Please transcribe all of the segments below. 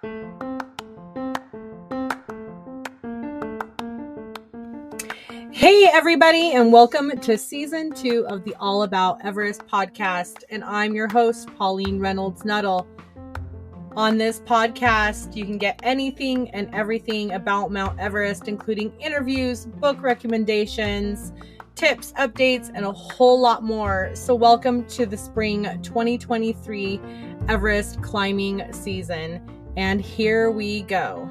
Hey, everybody, and welcome to season 2 of the All About Everest podcast. And I'm your host, Pauline Reynolds Nuttall. On this podcast, you can get anything and everything about Mount Everest, including interviews, book recommendations, tips, updates, and a whole lot more. So welcome to the spring 2023 Everest climbing season. And here we go.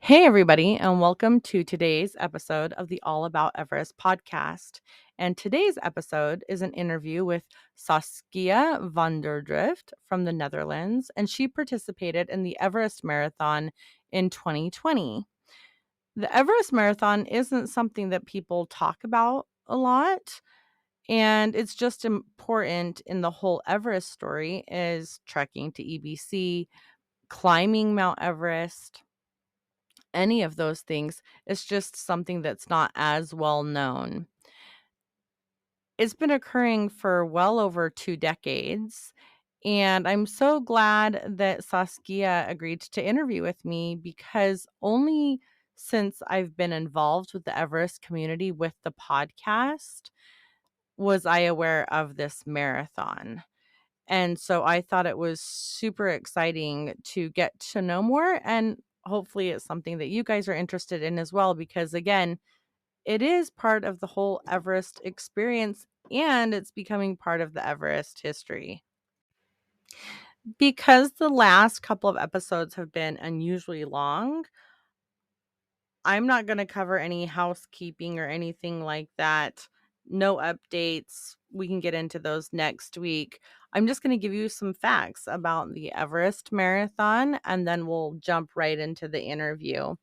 Hey, everybody, and welcome to today's episode of the All About Everest podcast. And today's episode is an interview with Saskia Van Der Drift from the Netherlands, and she participated in the Everest Marathon in 2020. The Everest Marathon isn't something that people talk about a lot, and it's just important in the whole Everest story is trekking to EBC, climbing Mount Everest. Any of those things. It's just something that's not as well known. It's been occurring for well over 2 decades, and I'm so glad that Saskia agreed to interview with me because only since I've been involved with the Everest community with the podcast was I aware of this marathon. And so I thought it was super exciting to get to know more, and hopefully it's something that you guys are interested in as well, because again, it is part of the whole Everest experience and it's becoming part of the Everest history. Because the last couple of episodes have been unusually long, I'm not going to cover any housekeeping or anything like that. No updates. We can get into those next week. I'm just going to give you some facts about the Everest Marathon, and then we'll jump right into the interview.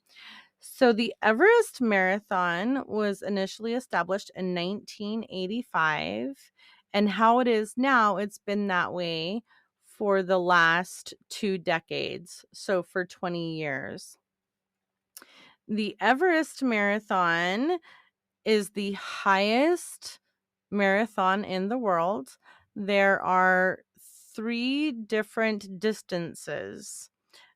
So, the Everest Marathon was initially established in 1985, and how it is now, it's been that way for the last 2 decades. So, for 20 years. The Everest Marathon is the highest marathon in the world. There are 3 different distances.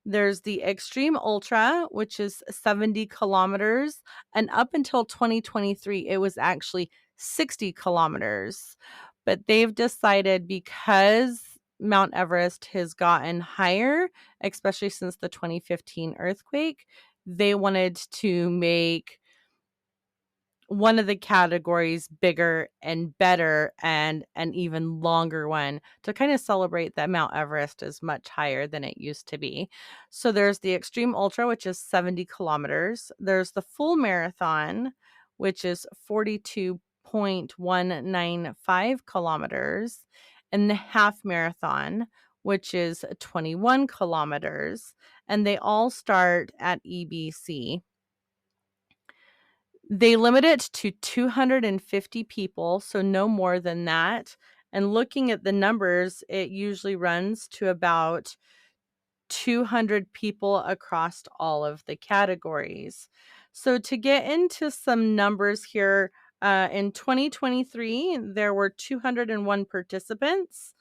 There's the Extreme Ultra, which is 70 kilometers, and up until 2023, it was actually 60 kilometers. But they've decided because Mount Everest has gotten higher, especially since the 2015 earthquake, they wanted to make one of the categories bigger and better and an even longer one to kind of celebrate that Mount Everest is much higher than it used to be. So there's the Extreme Ultra, which is 70 kilometers. There's the full marathon, which is 42.195 kilometers, and the half marathon, which is 21 kilometers. And they all start at EBC. They limit it to 250 people, so no more than that. And looking at the numbers, it usually runs to about 200 people across all of the categories. So to get into some numbers here, in 2023, there were 201 participants.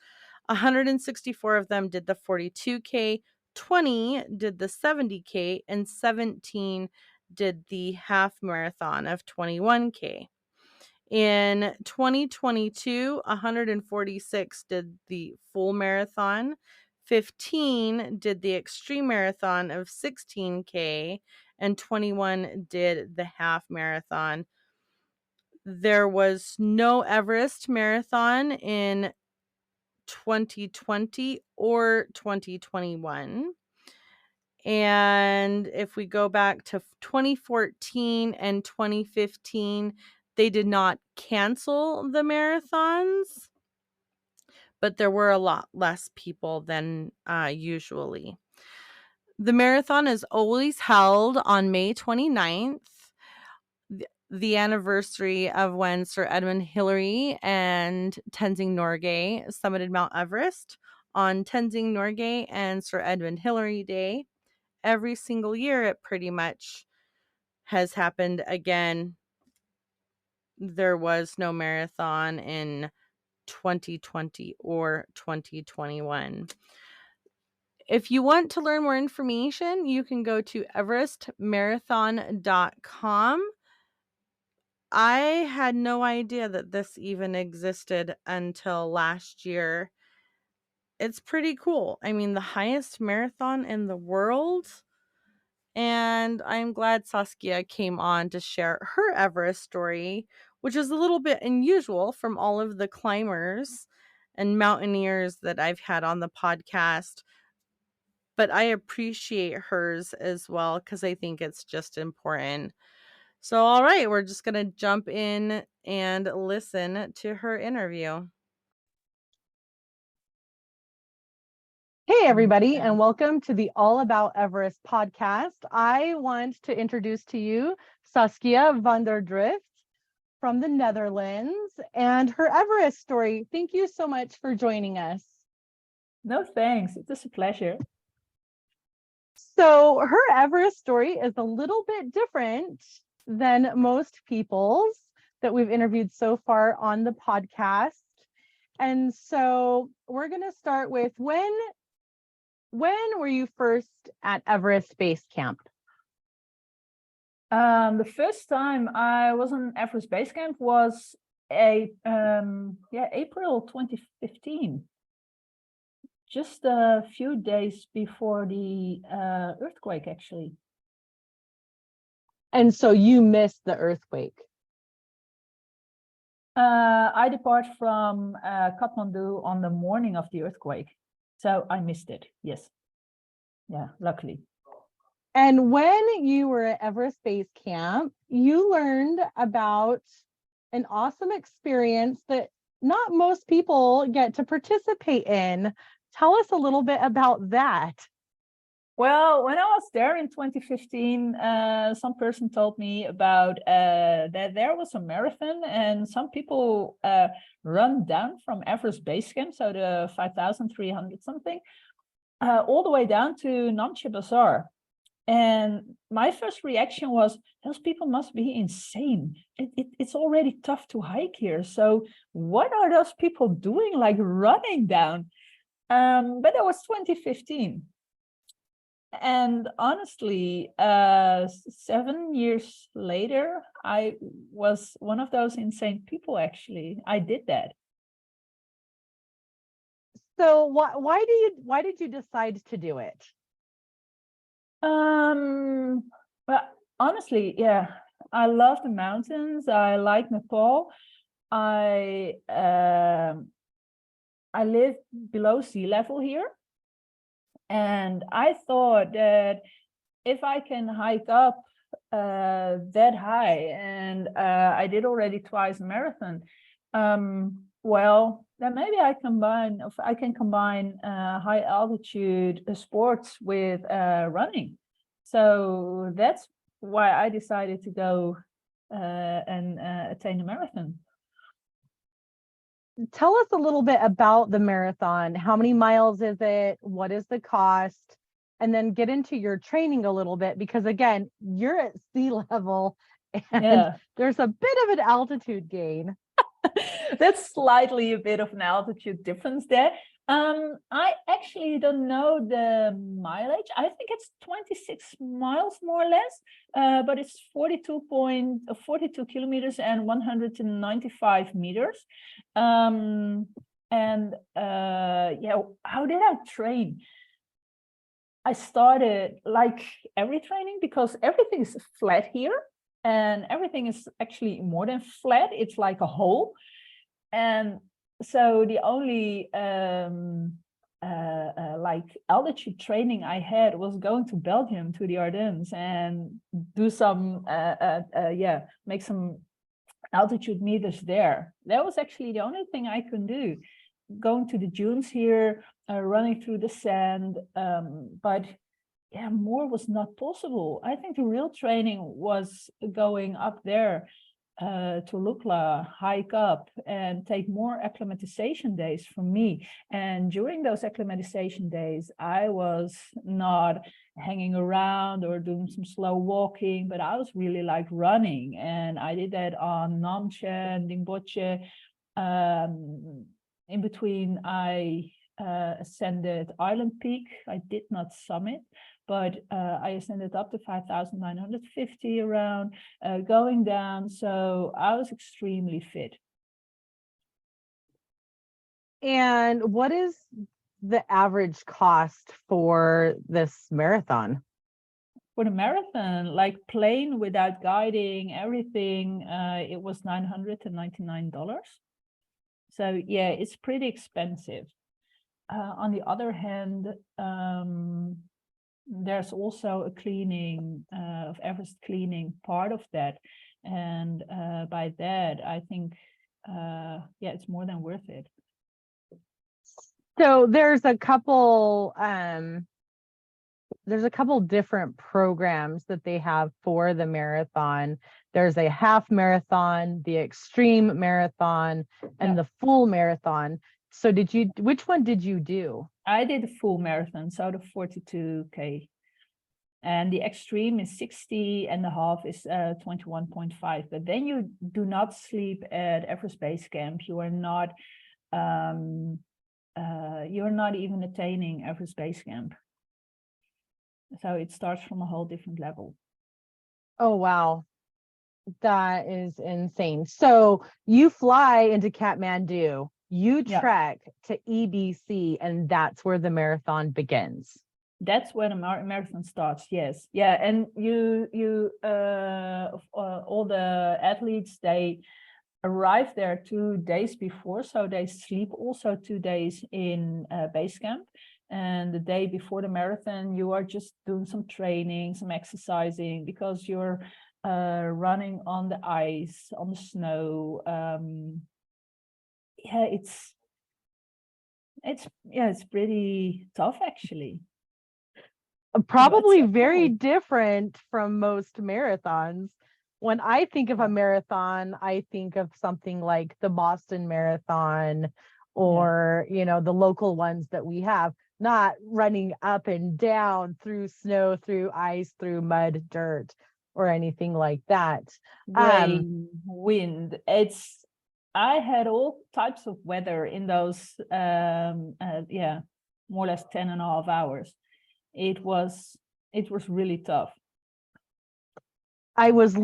164 of them did the 42K, 20 did the 70K, and 17 did the half marathon of 21K. In 2022, 146 did the full marathon, 15 did the extreme marathon of 16K, and 21 did the half marathon. There was no Everest Marathon in 2020 or 2021. And if we go back to 2014 and 2015, they did not cancel the marathons, but there were a lot less people than usually. The marathon is always held on May 29th, the anniversary of when Sir Edmund Hillary and Tenzing Norgay summited Mount Everest on Tenzing Norgay and Sir Edmund Hillary Day. Every single year, it pretty much has happened again. There was no marathon in 2020 or 2021. If you want to learn more information, you can go to everestmarathon.com. I had no idea that this even existed until last year. It's pretty cool. I mean, the highest marathon in the world. And I'm glad Saskia came on to share her Everest story, which is a little bit unusual from all of the climbers and mountaineers that I've had on the podcast. But I appreciate hers as well because I think it's just important. So, all right, we're just going to jump in and listen to her interview. Hey, everybody, and welcome to the All About Everest podcast. I want to introduce to you Saskia Van Der Drift from the Netherlands and her Everest story. Thank you so much for joining us. No, thanks. It is a pleasure. So her Everest story is a little bit different than most people's that we've interviewed so far on the podcast. And so we're going to start with when were you first at Everest Base Camp? The first time I was on Everest Base Camp was April 2015. Just a few days before the earthquake, actually. And so you missed the earthquake? I depart from Kathmandu on the morning of the earthquake. So I missed it, yes. Yeah, luckily. And when you were at Everest Base Camp, you learned about an awesome experience that not most people get to participate in. Tell us a little bit about that. Well, when I was there in 2015, some person told me about that there was a marathon and some people run down from Everest Base Camp, so the 5,300 something, all the way down to Namche Bazaar. And my first reaction was, those people must be insane. It's already tough to hike here. So what are those people doing, like running down? But that was 2015. And honestly, 7 years later, I was one of those insane people, actually. I did that. So why did you decide to do it? Well, honestly, yeah, I love the mountains. I like Nepal. I live below sea level here. And I thought that if I can hike up that high, and I did already twice a marathon, well, then maybe I can combine high altitude sports with running. So that's why I decided to go and attain a marathon. Tell us a little bit about the marathon. How many miles is it? What is the cost? And then get into your training a little bit, because again, you're at sea level and there's a bit of an altitude gain. That's slightly a bit of an altitude difference there. I actually don't know the mileage. I think it's 26 miles more or less, but it's 42 kilometers and 195 meters. Yeah, how did I train? I started like every training, because everything is flat here, and everything is actually more than flat. It's like a hole. And so the only like altitude training I had was going to Belgium, to the Ardennes, and do some make some altitude meters there. That was actually the only thing I could do. Going to the dunes here, running through the sand, but yeah, more was not possible. I think the real training was going up there to Lukla, hike up, and take more acclimatization days for me. And during those acclimatization days, I was not hanging around or doing some slow walking, but I was really like running. And I did that on Namche and Dingboche. In between, I ascended Island Peak. I did not summit, but I ascended up to 5,950 around, going down. So I was extremely fit. And what is the average cost for this marathon? For the marathon, like plane without guiding, everything, it was $999. So yeah, it's pretty expensive. On the other hand, there's also a cleaning of Everest cleaning part of that, and by that, I think, yeah, it's more than worth it. So there's a couple different programs that they have for the marathon. There's a half marathon, the extreme marathon, and Yeah. the full marathon. So which one did you do? I did a full marathon, so the 42K. And the extreme is 60 and the half is 21.5. But then you do not sleep at Everest Base Camp. You're not even attaining Everest Base Camp. So it starts from a whole different level. Oh, wow. That is insane. So you fly into Kathmandu, you Yeah. trek to EBC, and that's where the marathon begins. That's when a marathon starts. Yes. Yeah. And all the athletes, they arrive there 2 days before. So they sleep also 2 days in base camp. And the day before the marathon, you are just doing some training, some exercising, because you're running on the ice, on the snow. Yeah, it's pretty tough, actually. Probably very different from most marathons. When I think of a marathon, I think of something like the Boston Marathon or, the local ones that we have, not running up and down through snow, through ice, through mud, dirt, or anything like that. Rain, wind. I had all types of weather in those, more or less 10.5 hours. It was really tough. I was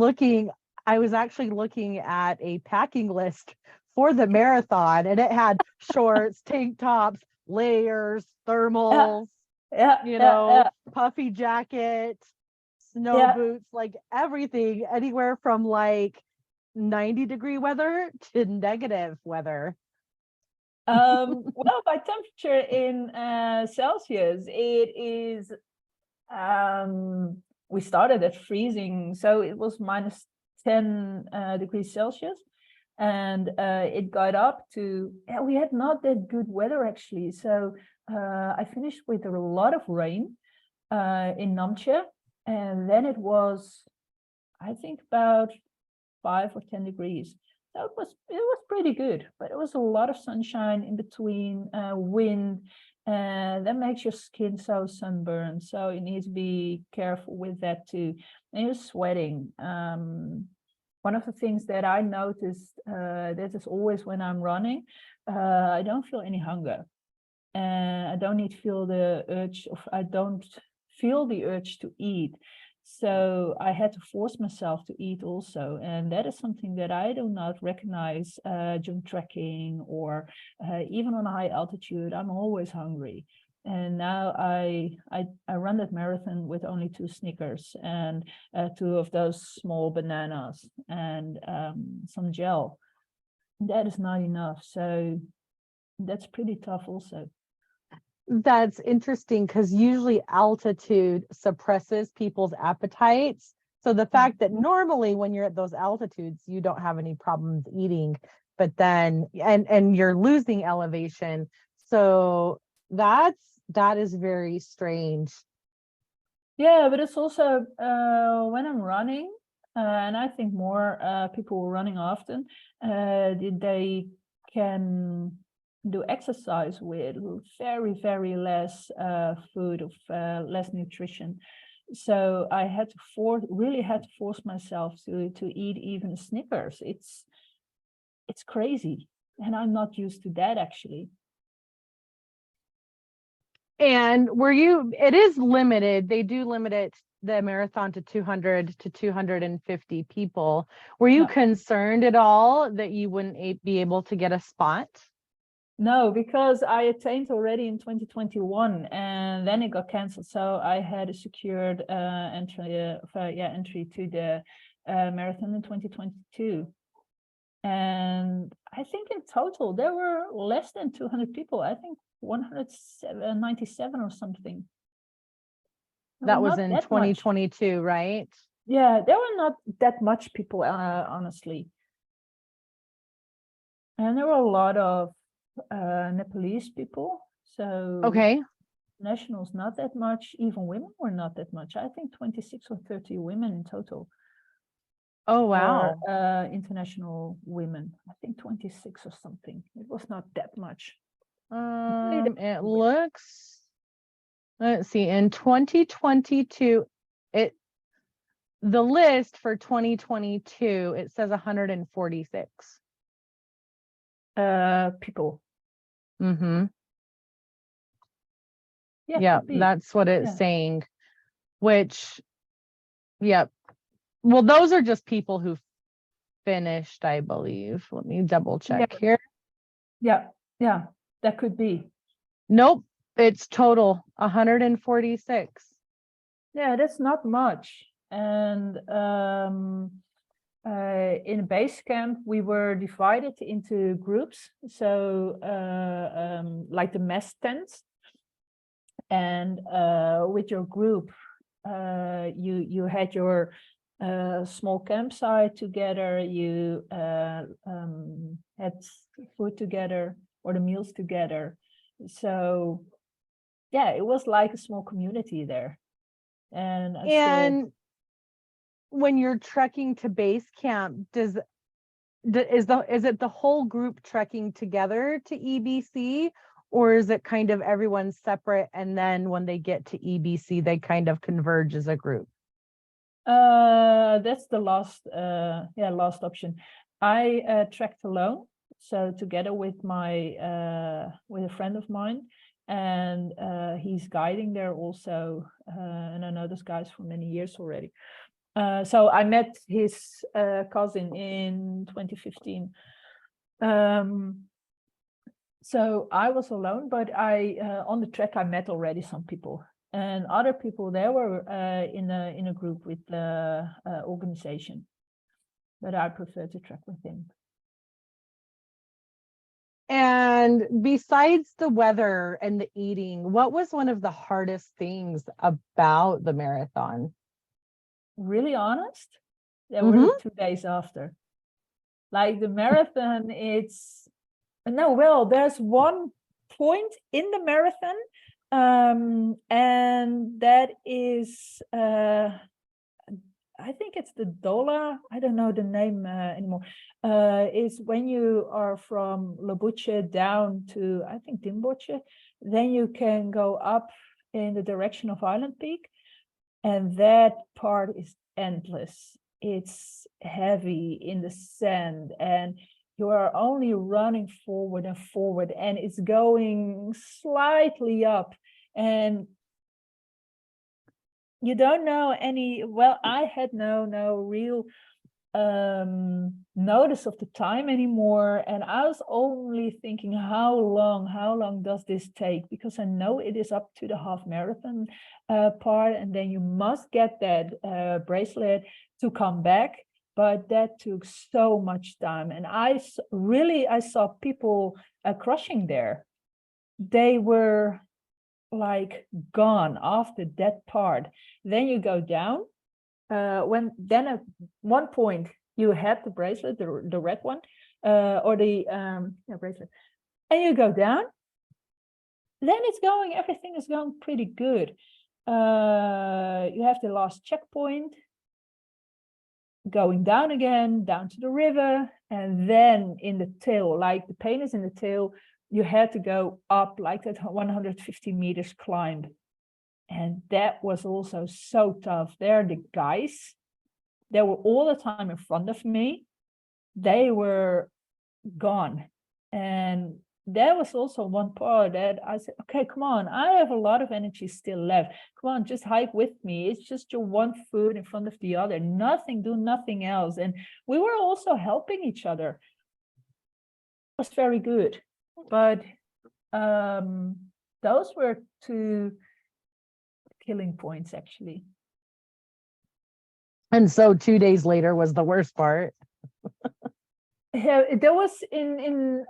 actually looking at a packing list for the marathon, and it had shorts, tank tops, layers, thermals, puffy jacket, snow boots, like everything, anywhere from like 90-degree weather to negative weather. Well, by temperature in Celsius, it is, we started at freezing, so it was minus 10 degrees Celsius, and it got up to, we had not that good weather, actually. So I finished with a lot of rain in Namche, and then it was, I think, about 5 or 10 degrees. So it was pretty good, but it was a lot of sunshine in between, wind, and that makes your skin so sunburned. So you need to be careful with that too. And you're sweating. One of the things that I noticed, that is always when I'm running, I don't feel any hunger. And I don't feel the urge to eat. So I had to force myself to eat also. And that is something that I do not recognize during trekking or even on a high altitude. I'm always hungry. And now I run that marathon with only 2 Snickers and 2 of those small bananas and some gel. That is not enough. So that's pretty tough also. That's interesting because usually altitude suppresses people's appetites. So the fact that normally when you're at those altitudes, you don't have any problems eating, but then and you're losing elevation. So that is very strange. Yeah, but it's also when I'm running, and I think more people running often, they can do exercise with very, very less food, of less nutrition. So I had to really had to force myself to eat even Snickers. It's crazy. and I'm not used to that actually. And it is limited. They do limit it, the marathon, to 200 to 250 people. Were you concerned at all that you wouldn't be able to get a spot? No, because I attained already in 2021 and then it got canceled. So I had a secured entry to the marathon in 2022. And I think in total there were less than 200 people. I think 197 or something. That was in 2022, right? Yeah, there were not that much people, honestly. And there were a lot of Nepalese people. So okay, nationals not that much, even women were not that much. I think 26 or 30 women in total. Oh wow. Or international women, I think 26 or something. It was not that much. It looks, let's see, in 2022, the list for 2022, it says 146 people. Mm-hmm. Yeah, that's what it's saying, which, yep. Well, those are just people who finished, I believe. Let me double check here. Yeah, that could be. Nope, it's total 146. Yeah, that's not much. And in base camp, we were divided into groups. So like the mess tents. And with your group, you had your small campsite together, you had food together or the meals together. So yeah, it was like a small community there. And when you're trekking to base camp, is it the whole group trekking together to EBC, or is it kind of everyone separate and then when they get to EBC they kind of converge as a group? That's the last option. I trekked alone, so together with with a friend of mine, and he's guiding there also, and I know those guys for many years already. So I met his cousin in 2015. So I was alone, but on the trek I met already some people, and other people there were in a group with the organization, but I prefer to trek with him. And besides the weather and the eating, what was one of the hardest things about the marathon? Really honest, there were the 2 days after. Like the marathon, there's one point in the marathon, and that is I think it's the Dola, I don't know the name anymore, is when you are from Lobuche down to, I think, Dimboche, then you can go up in the direction of Island Peak, and that part is endless. It's heavy in the sand, and you are only running forward and forward, and it's going slightly up, and you don't know I had no real notice of the time anymore, and I was only thinking, how long does this take, because I know it is up to the half marathon part, and then you must get that bracelet to come back, but that took so much time, and I saw people crushing there. They were like gone after that part. Then you go down, at one point you had the bracelet, the red one, or the bracelet, and you go down, then everything is going pretty good. You have the last checkpoint, going down again, down to the river, and then in the tail, like the pain is in the tail, you had to go up like that 150 meters climb. And that was also so tough. There, the guys, they were all the time in front of me. They were gone. And that was also one part that I said, okay, come on, I have a lot of energy still left. Come on, just hike with me. It's just your one foot in front of the other. Do nothing else. And we were also helping each other. It was very good. But those were two killing points, actually. And so 2 days later was the worst part. There was in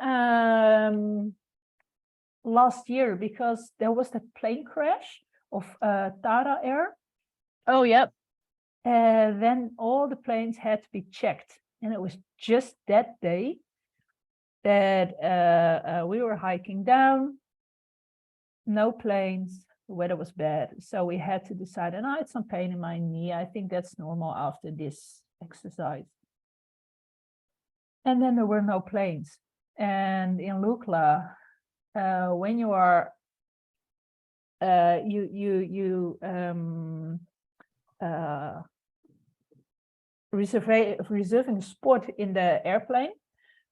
last year, because there was that plane crash of Tara Air. Oh, yep. Then all the planes had to be checked, and it was just that day that we were hiking down, no planes, the weather was bad, so we had to decide, and I had some pain in my knee. I think that's normal after this exercise. And then there were no planes. And in Lukla, when you are reserving a spot in the airplane,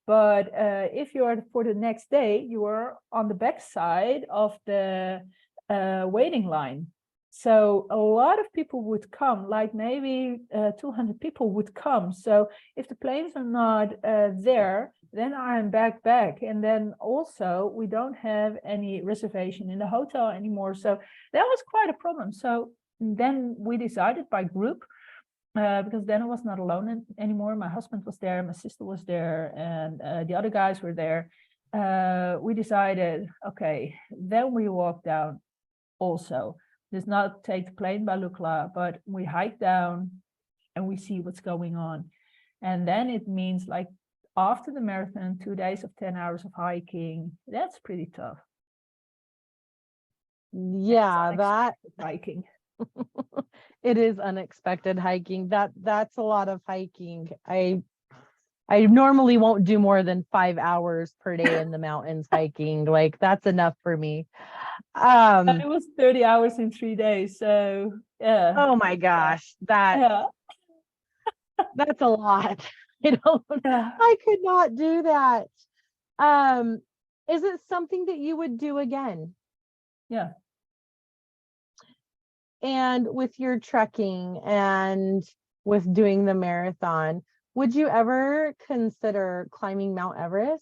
but if you are for the next day, you are on the back side of the waiting line. So a lot of people would come, like maybe 200 people would come. So if the planes are not there, then I'm back. And then also we don't have any reservation in the hotel anymore. So that was quite a problem. So then we decided by group, because then I was not alone anymore. My husband was there, my sister was there, and the other guys were there. We decided, okay, then we walk down also. Does not take the plane by Lukla, but we hike down and we see what's going on. And then it means, like, after the marathon, 2 days of 10 hours of hiking, that's pretty tough. Yeah, that hiking. it is unexpected hiking. That's a lot of hiking. I normally won't do more than 5 hours per day in the mountains hiking. Like, that's enough for me. It was 30 hours in 3 days. So yeah. Oh my gosh, that's a lot. I could not do that. Is it something that you would do again? Yeah. And with your trekking and with doing the marathon, would you ever consider climbing Mount Everest?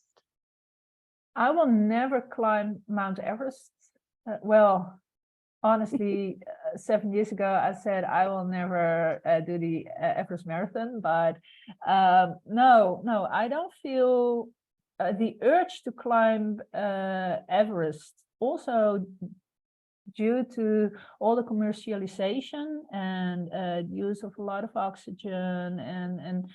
I will never climb Mount Everest. Well, honestly, 7 years ago, I said I will never do the Everest Marathon, but no, I don't feel the urge to climb Everest. Also, due to all the commercialization and use of a lot of oxygen, and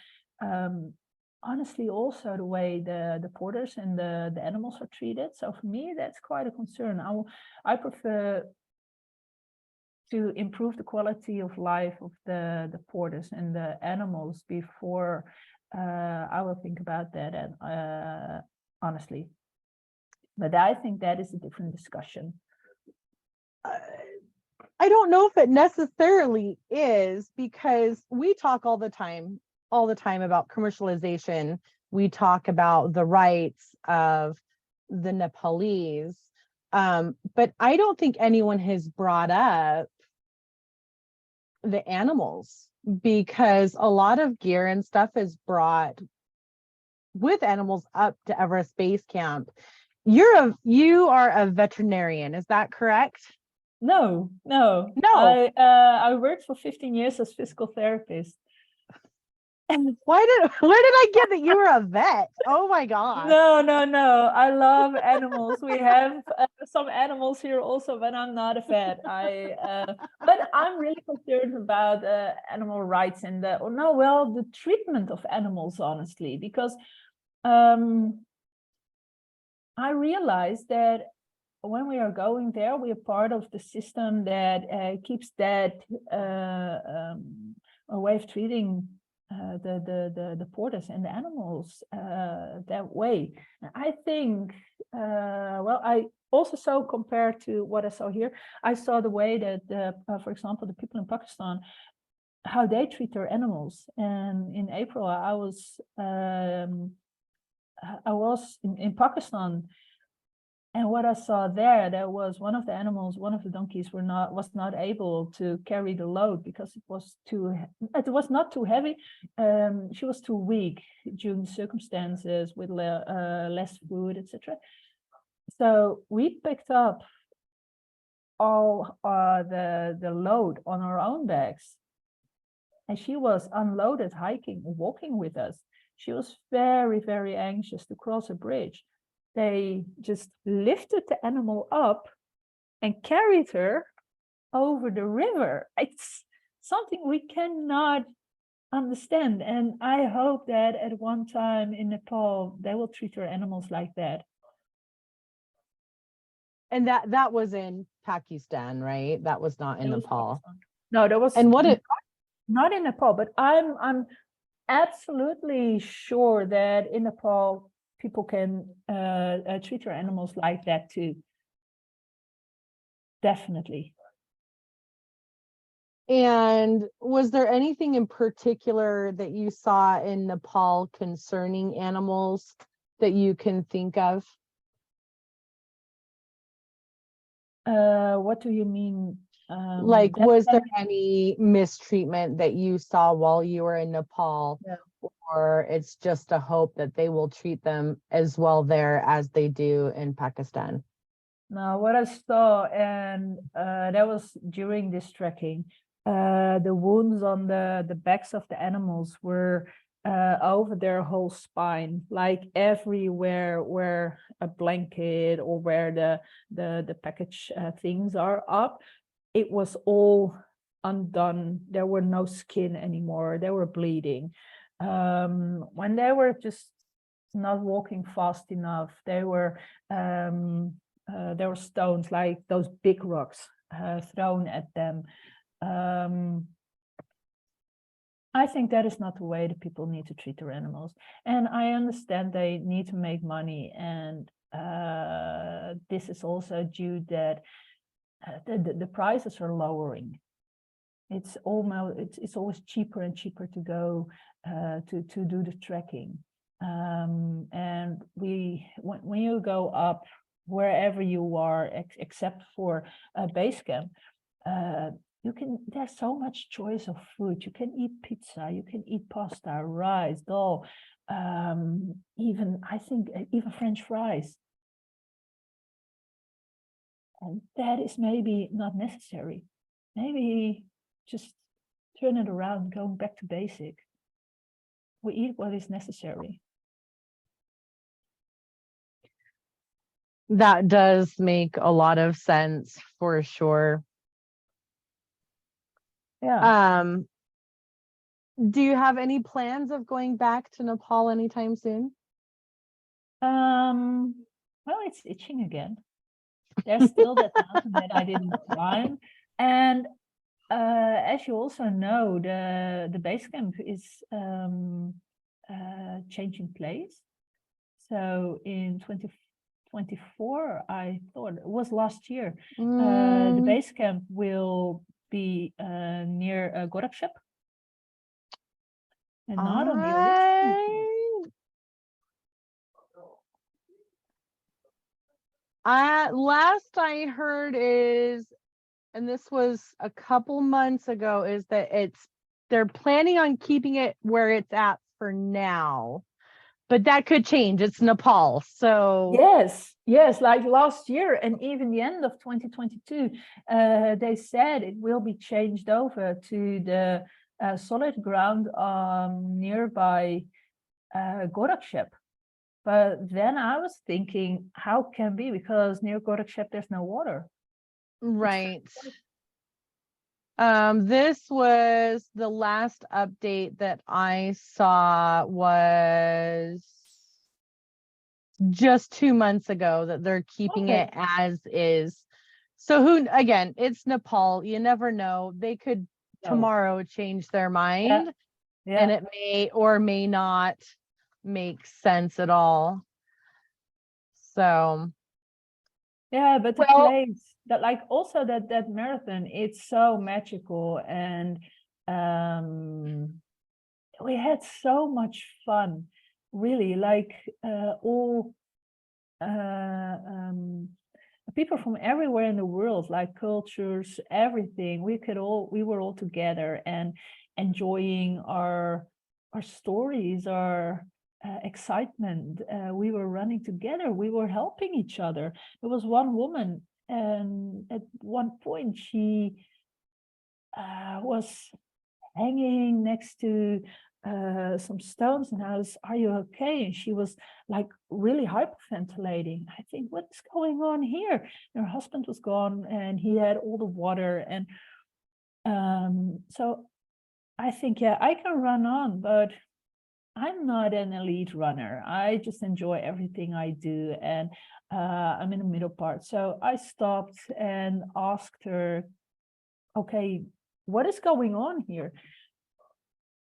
honestly also the way the porters and the animals are treated. So for me, that's quite a concern. I prefer to improve the quality of life of the porters and the animals before I will think about that, and honestly. But I think that is a different discussion. I don't know if it necessarily is, because we talk all the time about commercialization. We talk about the rights of the Nepalese, but I don't think anyone has brought up the animals, because a lot of gear and stuff is brought with animals up to Everest Base Camp. You are a veterinarian, is that correct? No. I worked for 15 years as physical therapist. And where did I get that you were a vet? Oh my gosh. No. I love animals. We have some animals here also, but I'm not a vet. But I'm really concerned about animal rights and the treatment of animals, honestly, because I realized that when we are going there, we are part of the system that keeps that way of treating the porters and the animals that way. I think, I also saw, compared to what I saw here, I saw the way that, for example, the people in Pakistan, how they treat their animals. And in April, I was I was in Pakistan, and what I saw there was one of the animals, one of the donkeys was not able to carry the load because it was not too heavy. She was too weak during the circumstances with less food, etc. So we picked up all the load on our own backs, and she was unloaded, hiking, walking with us. She was very, very anxious to cross a bridge. They just lifted the animal up and carried her over the river. It's something we cannot understand. And I hope that at one time in Nepal, they will treat their animals like that. And that was in Pakistan, right? That was not in That was Nepal. Pakistan. No, that was And what it not in Nepal, but I'm absolutely sure that in Nepal people can treat their animals like that too. Definitely. And was there anything in particular that you saw in Nepal concerning animals that you can think of? What do you mean? Like, was there any mistreatment that you saw while you were in Nepal? No. Or it's just a hope that they will treat them as well there as they do in Pakistan? No, what I saw, and that was during this trekking, the wounds on the backs of the animals were over their whole spine, like everywhere where a blanket or where the package things are up, it was all undone. There were no skin anymore. They were bleeding. When they were just not walking fast enough, there were stones, like those big rocks thrown at them. I think that is not the way that people need to treat their animals. And I understand they need to make money, and this is also due that the prices are lowering. It's always cheaper and cheaper to go to do the trekking. And when you go up wherever you are, except for a base camp, there's so much choice of food. You can eat pizza, you can eat pasta, rice, dal, even French fries. And that is maybe not necessary. Maybe just turn it around, going back to basic. We eat what is necessary. That does make a lot of sense for sure. Yeah. Do you have any plans of going back to Nepal anytime soon? Well, it's itching again. There's still that mountain that I didn't climb. And as you also know, the base camp is changing place. So in 2024, I thought it was last year, the base camp will be near Gorakshep. And not on the original. Last I heard is, and this was a couple months ago, is that they're planning on keeping it where it's at for now, but that could change. It's Nepal, so yes, like last year and even the end of 2022, they said it will be changed over to the solid ground nearby Gorakshep. But then I was thinking, how can be? Because near Gorakshep there's no water. Right. This was the last update that I saw was just 2 months ago, that they're keeping it as is. So again, it's Nepal. You never know. They could tomorrow change their mind, and it may or may not make sense at all. So yeah, but the place that, like, also that marathon, it's so magical, and we had so much fun. really, like all people from everywhere in the world, like cultures, everything. We were all together and enjoying our stories, our excitement. We were running together. We were helping each other. There was one woman, and at one point she was hanging next to some stones, and I was, "Are you okay?" And she was like really hyperventilating. I think, what's going on here? And her husband was gone, and he had all the water. And so I think, yeah, I can run on, but I'm not an elite runner. I just enjoy everything I do, and I'm in the middle part. So I stopped and asked her, "Okay, what is going on here?"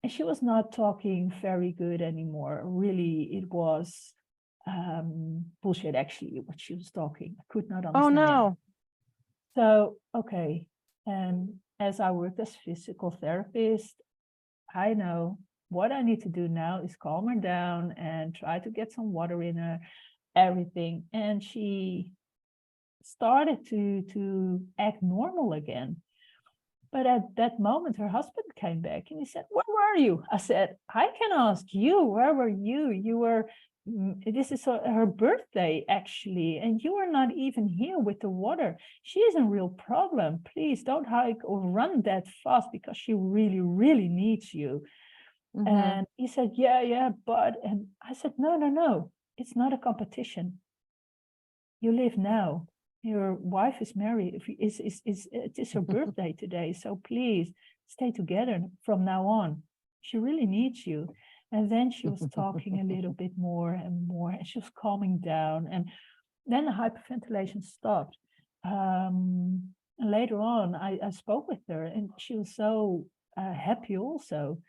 And she was not talking very good anymore. Really, it was bullshit, actually, what she was talking. I could not Oh understand it. no. So, okay. And as I worked as physical therapist, I know what I need to do now is calm her down and try to get some water in her, everything. And she started to act normal again. But at that moment, her husband came back and he said, "Where were you?" I said, "I can ask you, where were you? You were, this is her birthday, actually, and you were not even here with the water. She is a real problem. Please don't hike or run that fast because she really, really needs you." Mhm. And he said, yeah, but, and I said, no, it's not a competition. You live now. Your wife is married. It is her birthday today. So please stay together from now on. She really needs you. And then she was talking a little bit more and more, and she was calming down. And then the hyperventilation stopped. And later on, I spoke with her, and she was so happy also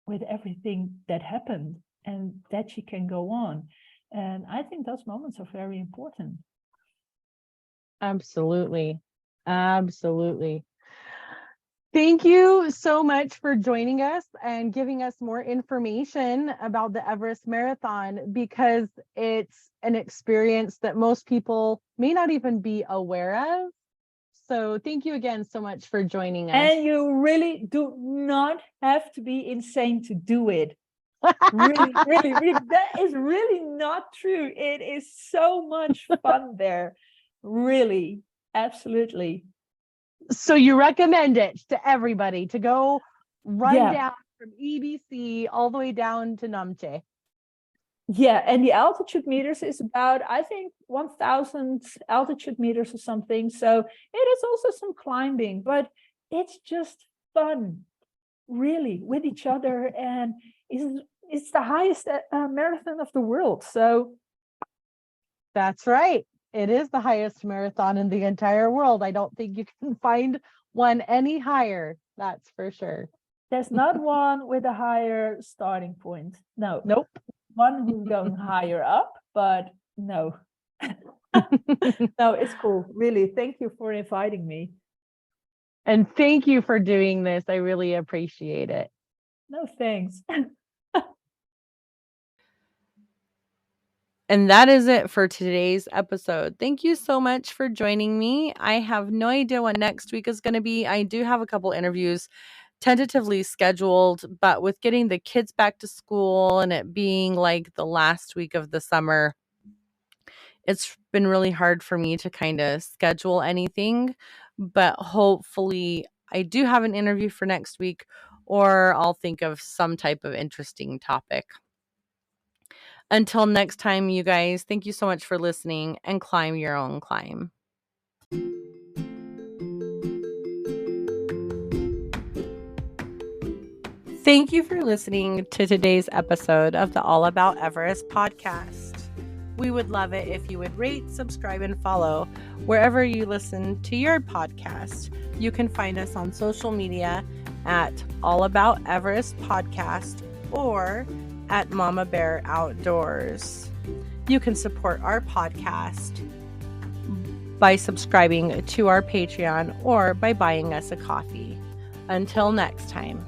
with everything that happened, and that she can go on. And I think those moments are very important. Absolutely. Absolutely. Thank you so much for joining us and giving us more information about the Everest Marathon, because it's an experience that most people may not even be aware of. So thank you again so much for joining us. And you really do not have to be insane to do it. Really, that is really not true. It is so much fun there. Really, absolutely. So you recommend it to everybody to go run Yeah. down from EBC all the way down to Namche. Yeah, and the altitude meters is about, I think, 1,000 altitude meters or something. So it is also some climbing, but it's just fun, really, with each other. And it's the highest marathon of the world. So that's right. It is the highest marathon in the entire world. I don't think you can find one any higher. That's for sure. There's not one with a higher starting point. No. Nope. One who's going higher up, but no. No, it's cool. Really. Thank you for inviting me. And thank you for doing this. I really appreciate it. No, thanks. And that is it for today's episode. Thank you so much for joining me. I have no idea what next week is going to be. I do have a couple interviews tentatively scheduled, but with getting the kids back to school and it being like the last week of the summer, it's been really hard for me to kind of schedule anything. But hopefully I do have an interview for next week, or I'll think of some type of interesting topic. Until next time, you guys, thank you so much for listening, and climb your own climb. Thank you for listening to today's episode of the All About Everest podcast. We would love it if you would rate, subscribe, and follow wherever you listen to your podcast. You can find us on social media at All About Everest Podcast or at Mama Bear Outdoors. You can support our podcast by subscribing to our Patreon or by buying us a coffee. Until next time.